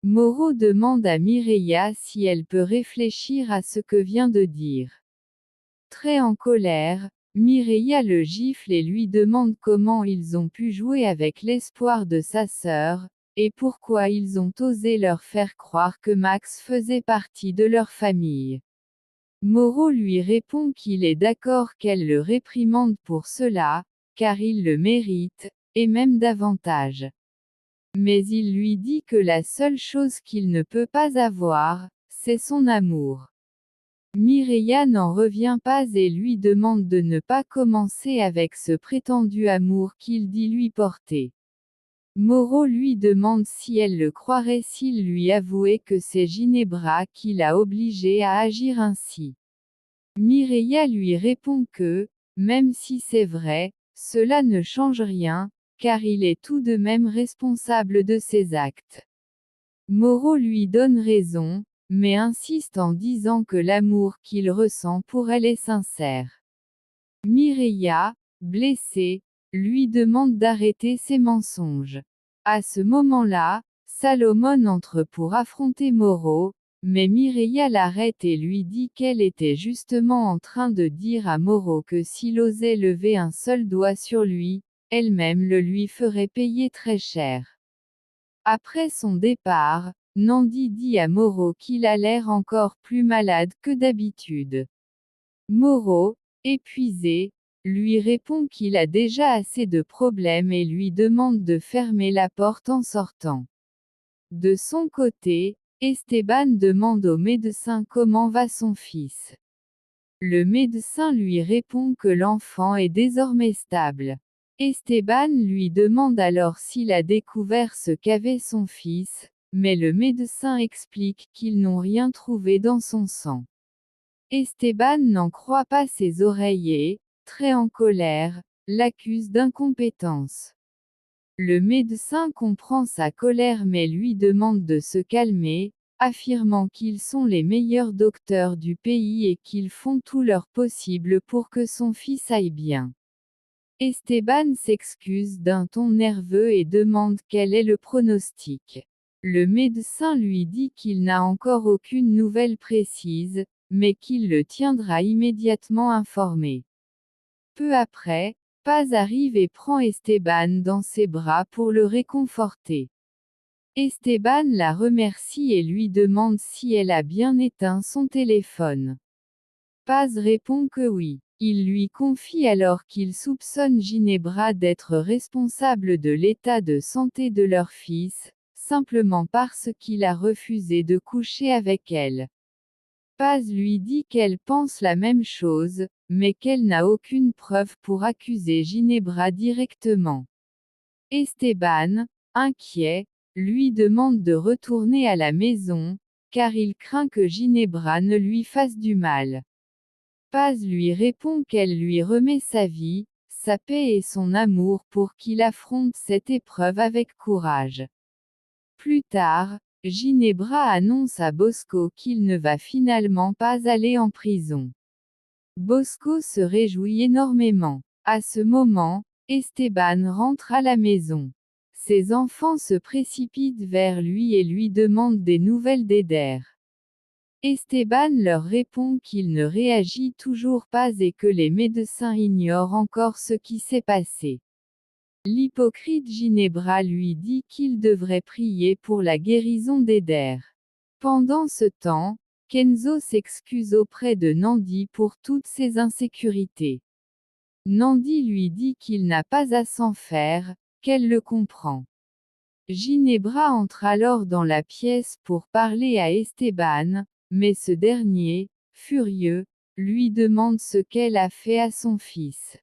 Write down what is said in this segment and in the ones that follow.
Moreau demande à Mireia si elle peut réfléchir à ce que vient de dire. Très en colère, Mireia le gifle et lui demande comment ils ont pu jouer avec l'espoir de sa sœur, et pourquoi ils ont osé leur faire croire que Max faisait partie de leur famille. Moreau lui répond qu'il est d'accord qu'elle le réprimande pour cela, car il le mérite, et même davantage. Mais il lui dit que la seule chose qu'il ne peut pas avoir, c'est son amour. Mireia n'en revient pas et lui demande de ne pas commencer avec ce prétendu amour qu'il dit lui porter. Moreau lui demande si elle le croirait s'il lui avouait que c'est Ginebra qui l'a obligé à agir ainsi. Mireia lui répond que, même si c'est vrai, cela ne change rien, car il est tout de même responsable de ses actes. Moreau lui donne raison, mais insiste en disant que l'amour qu'il ressent pour elle est sincère. Mireia, blessée, lui demande d'arrêter ses mensonges. À ce moment-là, Salomon entre pour affronter Moreau, mais Mireia l'arrête et lui dit qu'elle était justement en train de dire à Moreau que s'il osait lever un seul doigt sur lui, elle-même le lui ferait payer très cher. Après son départ, Nandi dit à Moreau qu'il a l'air encore plus malade que d'habitude. Moreau, épuisé, lui répond qu'il a déjà assez de problèmes et lui demande de fermer la porte en sortant. De son côté, Esteban demande au médecin comment va son fils. Le médecin lui répond que l'enfant est désormais stable. Esteban lui demande alors s'il a découvert ce qu'avait son fils, mais le médecin explique qu'ils n'ont rien trouvé dans son sang. Esteban n'en croit pas ses oreilles et, très en colère, l'accuse d'incompétence. Le médecin comprend sa colère mais lui demande de se calmer, affirmant qu'ils sont les meilleurs docteurs du pays et qu'ils font tout leur possible pour que son fils aille bien. Esteban s'excuse d'un ton nerveux et demande quel est le pronostic. Le médecin lui dit qu'il n'a encore aucune nouvelle précise, mais qu'il le tiendra immédiatement informé. Peu après, Paz arrive et prend Esteban dans ses bras pour le réconforter. Esteban la remercie et lui demande si elle a bien éteint son téléphone. Paz répond que oui. Il lui confie alors qu'il soupçonne Ginebra d'être responsable de l'état de santé de leur fils, simplement parce qu'il a refusé de coucher avec elle. Paz lui dit qu'elle pense la même chose, mais qu'elle n'a aucune preuve pour accuser Ginebra directement. Esteban, inquiet, lui demande de retourner à la maison, car il craint que Ginebra ne lui fasse du mal. Paz lui répond qu'elle lui remet sa vie, sa paix et son amour pour qu'il affronte cette épreuve avec courage. Plus tard, Ginebra annonce à Bosco qu'il ne va finalement pas aller en prison. Bosco se réjouit énormément. À ce moment, Esteban rentre à la maison. Ses enfants se précipitent vers lui et lui demandent des nouvelles d'Eder. Esteban leur répond qu'il ne réagit toujours pas et que les médecins ignorent encore ce qui s'est passé. L'hypocrite Ginebra lui dit qu'il devrait prier pour la guérison d'Eder. Pendant ce temps, Kenzo s'excuse auprès de Nandi pour toutes ses insécurités. Nandi lui dit qu'il n'a pas à s'en faire, qu'elle le comprend. Ginebra entre alors dans la pièce pour parler à Esteban, mais ce dernier, furieux, lui demande ce qu'elle a fait à son fils.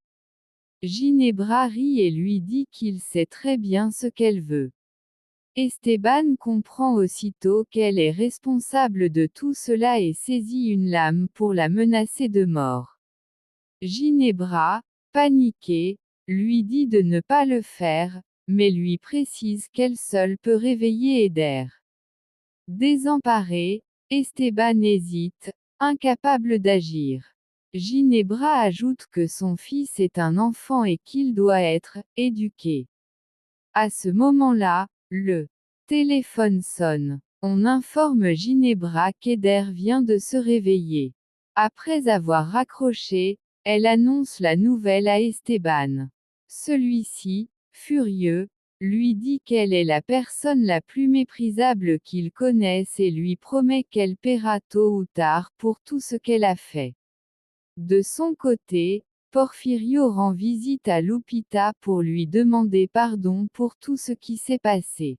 Ginebra rit et lui dit qu'il sait très bien ce qu'elle veut. Esteban comprend aussitôt qu'elle est responsable de tout cela et saisit une lame pour la menacer de mort. Ginebra, paniquée, lui dit de ne pas le faire, mais lui précise qu'elle seule peut réveiller Eder. Désemparé, Esteban hésite, incapable d'agir. Ginebra ajoute que son fils est un enfant et qu'il doit être éduqué. À ce moment-là, le téléphone sonne. On informe Ginebra qu'Eder vient de se réveiller. Après avoir raccroché, elle annonce la nouvelle à Esteban. Celui-ci, furieux, lui dit qu'elle est la personne la plus méprisable qu'il connaisse et lui promet qu'elle paiera tôt ou tard pour tout ce qu'elle a fait. De son côté, Porfirio rend visite à Lupita pour lui demander pardon pour tout ce qui s'est passé.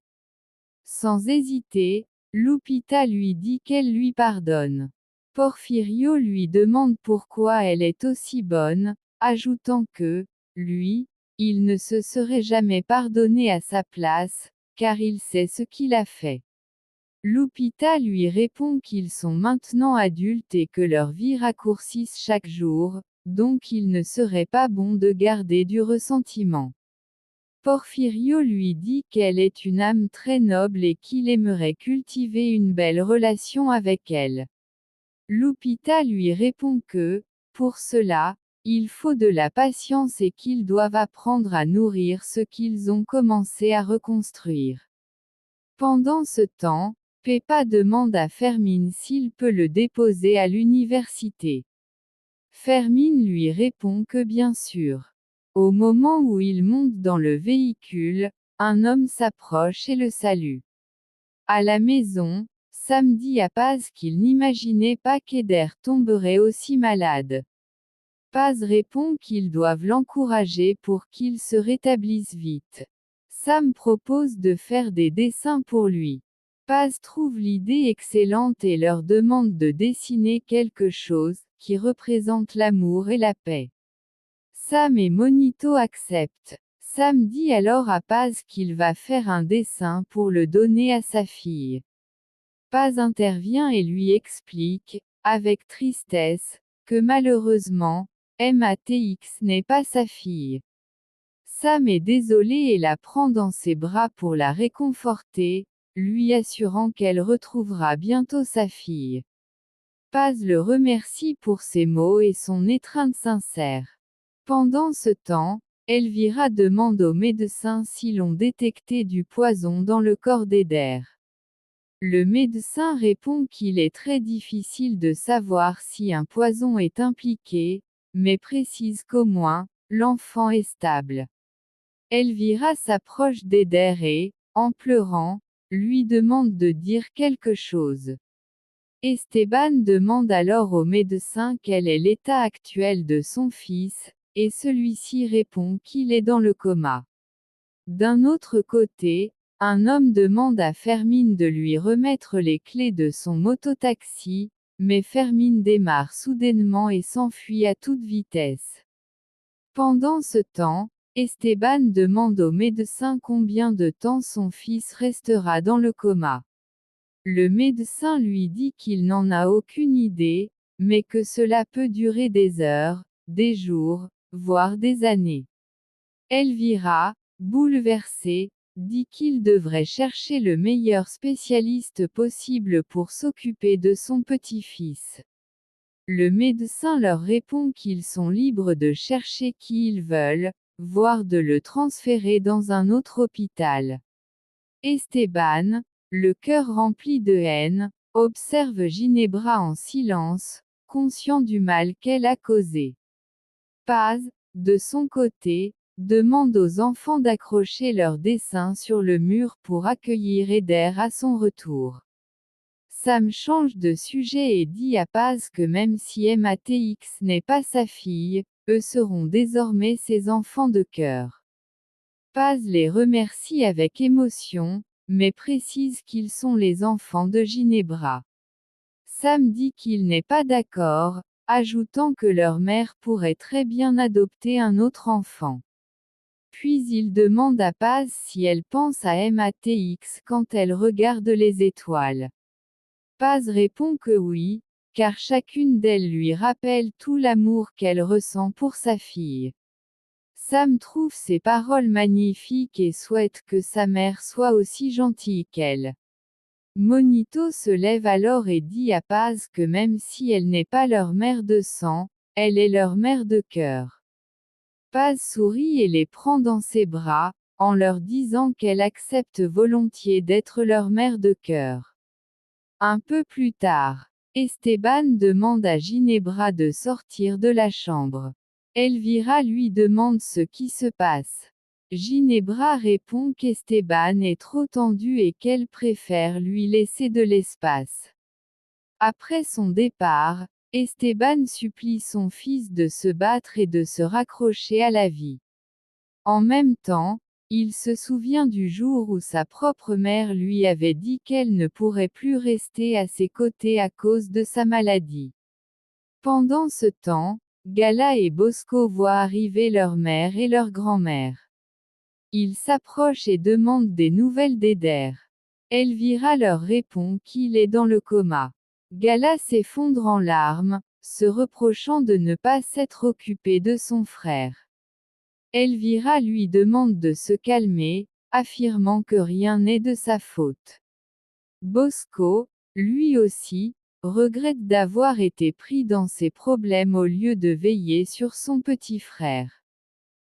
Sans hésiter, Lupita lui dit qu'elle lui pardonne. Porfirio lui demande pourquoi elle est aussi bonne, ajoutant que, lui, il ne se serait jamais pardonné à sa place, car il sait ce qu'il a fait. Lupita lui répond qu'ils sont maintenant adultes et que leur vie raccourcisse chaque jour, donc il ne serait pas bon de garder du ressentiment. Porfirio lui dit qu'elle est une âme très noble et qu'il aimerait cultiver une belle relation avec elle. Lupita lui répond que, pour cela, il faut de la patience et qu'ils doivent apprendre à nourrir ce qu'ils ont commencé à reconstruire. Pendant ce temps, Pepa demande à Fermine s'il peut le déposer à l'université. Fermine lui répond que bien sûr. Au moment où il monte dans le véhicule, un homme s'approche et le salue. À la maison, Sam dit à Paz qu'il n'imaginait pas qu'Eder tomberait aussi malade. Paz répond qu'ils doivent l'encourager pour qu'il se rétablisse vite. Sam propose de faire des dessins pour lui. Paz trouve l'idée excellente et leur demande de dessiner quelque chose qui représente l'amour et la paix. Sam et Monito acceptent. Sam dit alors à Paz qu'il va faire un dessin pour le donner à sa fille. Paz intervient et lui explique, avec tristesse, que malheureusement, Matx n'est pas sa fille. Sam est désolé et la prend dans ses bras pour la réconforter, lui assurant qu'elle retrouvera bientôt sa fille. Paz le remercie pour ses mots et son étreinte sincère. Pendant ce temps, Elvira demande au médecin s'ils ont détecté du poison dans le corps d'Eder. Le médecin répond qu'il est très difficile de savoir si un poison est impliqué, mais précise qu'au moins, l'enfant est stable. Elvira s'approche d'Eder et, en pleurant, lui demande de dire quelque chose. Esteban demande alors au médecin quel est l'état actuel de son fils, et celui-ci répond qu'il est dans le coma. D'un autre côté, un homme demande à Fermine de lui remettre les clés de son mototaxi, mais Fermine démarre soudainement et s'enfuit à toute vitesse. Pendant ce temps, Esteban demande au médecin combien de temps son fils restera dans le coma. Le médecin lui dit qu'il n'en a aucune idée, mais que cela peut durer des heures, des jours, voire des années. Elvira, bouleversée, dit qu'il devrait chercher le meilleur spécialiste possible pour s'occuper de son petit-fils. Le médecin leur répond qu'ils sont libres de chercher qui ils veulent, voire de le transférer dans un autre hôpital. Esteban, le cœur rempli de haine, observe Ginebra en silence, conscient du mal qu'elle a causé. Paz, de son côté, demande aux enfants d'accrocher leurs dessins sur le mur pour accueillir Eder à son retour. Sam change de sujet et dit à Paz que même si Matx n'est pas sa fille, eux seront désormais ses enfants de cœur. Paz les remercie avec émotion, mais précise qu'ils sont les enfants de Ginebra. Sam dit qu'il n'est pas d'accord, ajoutant que leur mère pourrait très bien adopter un autre enfant. Puis il demande à Paz si elle pense à Matx quand elle regarde les étoiles. Paz répond que oui, car chacune d'elles lui rappelle tout l'amour qu'elle ressent pour sa fille. Sam trouve ces paroles magnifiques et souhaite que sa mère soit aussi gentille qu'elle. Monito se lève alors et dit à Paz que même si elle n'est pas leur mère de sang, elle est leur mère de cœur. Paz sourit et les prend dans ses bras, en leur disant qu'elle accepte volontiers d'être leur mère de cœur. Un peu plus tard, Esteban demande à Ginebra de sortir de la chambre. Elvira lui demande ce qui se passe. Ginebra répond qu'Esteban est trop tendu et qu'elle préfère lui laisser de l'espace. Après son départ, Esteban supplie son fils de se battre et de se raccrocher à la vie. En même temps, il se souvient du jour où sa propre mère lui avait dit qu'elle ne pourrait plus rester à ses côtés à cause de sa maladie. Pendant ce temps, Gala et Bosco voient arriver leur mère et leur grand-mère. Ils s'approchent et demandent des nouvelles d'Eder. Elvira leur répond qu'il est dans le coma. Gala s'effondre en larmes, se reprochant de ne pas s'être occupé de son frère. Elvira lui demande de se calmer, affirmant que rien n'est de sa faute. Bosco, lui aussi, regrette d'avoir été pris dans ses problèmes au lieu de veiller sur son petit frère.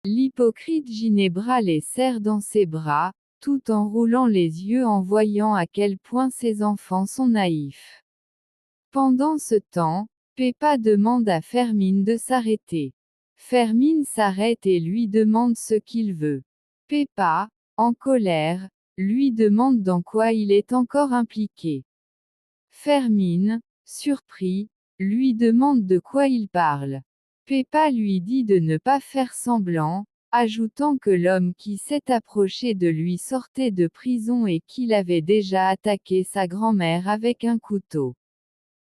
L'hypocrite Ginebra les serre dans ses bras, tout en roulant les yeux en voyant à quel point ses enfants sont naïfs. Pendant ce temps, Pepa demande à Fermine de s'arrêter. Fermine s'arrête et lui demande ce qu'il veut. Pepa, en colère, lui demande dans quoi il est encore impliqué. Fermine, surpris, lui demande de quoi il parle. Pepa lui dit de ne pas faire semblant, ajoutant que l'homme qui s'est approché de lui sortait de prison et qu'il avait déjà attaqué sa grand-mère avec un couteau.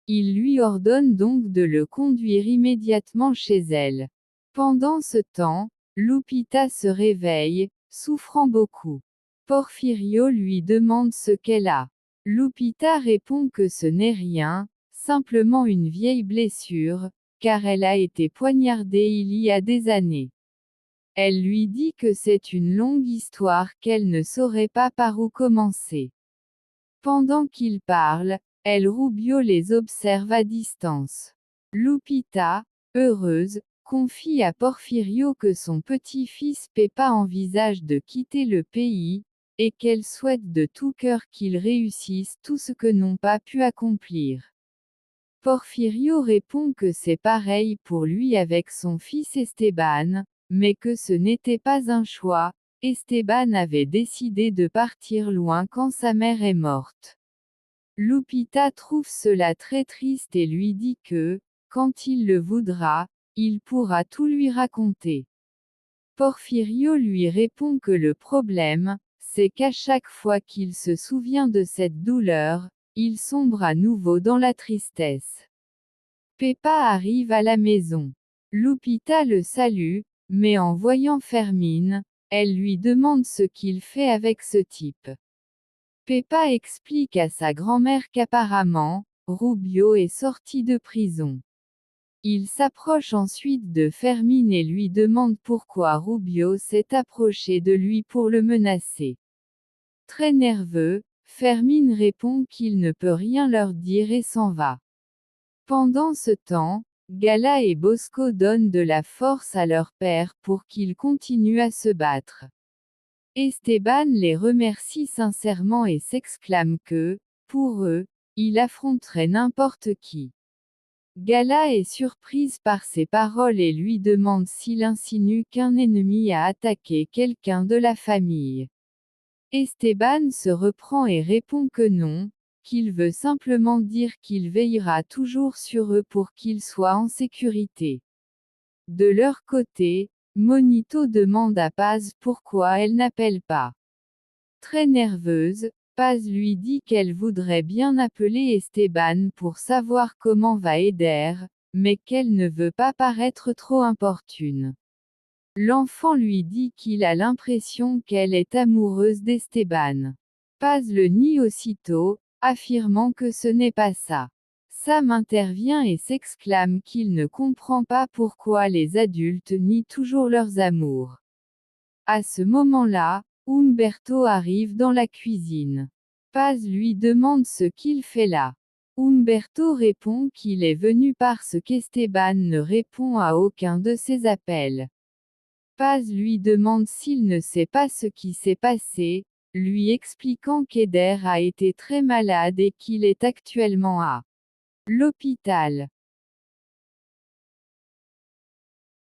Il lui ordonne donc de le conduire immédiatement chez elle. Pendant ce temps, Lupita se réveille, souffrant beaucoup. Porfirio lui demande ce qu'elle a. Lupita répond que ce n'est rien, simplement une vieille blessure, car elle a été poignardée il y a des années. Elle lui dit que c'est une longue histoire qu'elle ne saurait pas par où commencer. Pendant qu'il parle, El Rubio les observe à distance. Lupita, heureuse, confie à Porfirio que son petit-fils Pepa envisage de quitter le pays, et qu'elle souhaite de tout cœur qu'il réussisse tout ce que n'ont pas pu accomplir. Porfirio répond que c'est pareil pour lui avec son fils Esteban, mais que ce n'était pas un choix, Esteban avait décidé de partir loin quand sa mère est morte. Lupita trouve cela très triste et lui dit que, quand il le voudra, il pourra tout lui raconter. Porfirio lui répond que le problème, c'est qu'à chaque fois qu'il se souvient de cette douleur, il sombre à nouveau dans la tristesse. Pepa arrive à la maison. Lupita le salue, mais en voyant Fermine, elle lui demande ce qu'il fait avec ce type. Pepa explique à sa grand-mère qu'apparemment, Rubio est sorti de prison. Il s'approche ensuite de Fermine et lui demande pourquoi Rubio s'est approché de lui pour le menacer. Très nerveux, Fermine répond qu'il ne peut rien leur dire et s'en va. Pendant ce temps, Gala et Bosco donnent de la force à leur père pour qu'il continue à se battre. Esteban les remercie sincèrement et s'exclame que, pour eux, il affronterait n'importe qui. Gala est surprise par ces paroles et lui demande s'il insinue qu'un ennemi a attaqué quelqu'un de la famille. Esteban se reprend et répond que non, qu'il veut simplement dire qu'il veillera toujours sur eux pour qu'ils soient en sécurité. De leur côté, Monito demande à Paz pourquoi elle n'appelle pas. Très nerveuse, Paz lui dit qu'elle voudrait bien appeler Esteban pour savoir comment va Eder, mais qu'elle ne veut pas paraître trop importune. L'enfant lui dit qu'il a l'impression qu'elle est amoureuse d'Esteban. Paz le nie aussitôt, affirmant que ce n'est pas ça. Sam intervient et s'exclame qu'il ne comprend pas pourquoi les adultes nient toujours leurs amours. À ce moment-là, Umberto arrive dans la cuisine. Paz lui demande ce qu'il fait là. Umberto répond qu'il est venu parce qu'Esteban ne répond à aucun de ses appels. Paz lui demande s'il ne sait pas ce qui s'est passé, lui expliquant qu'Eder a été très malade et qu'il est actuellement à l'hôpital.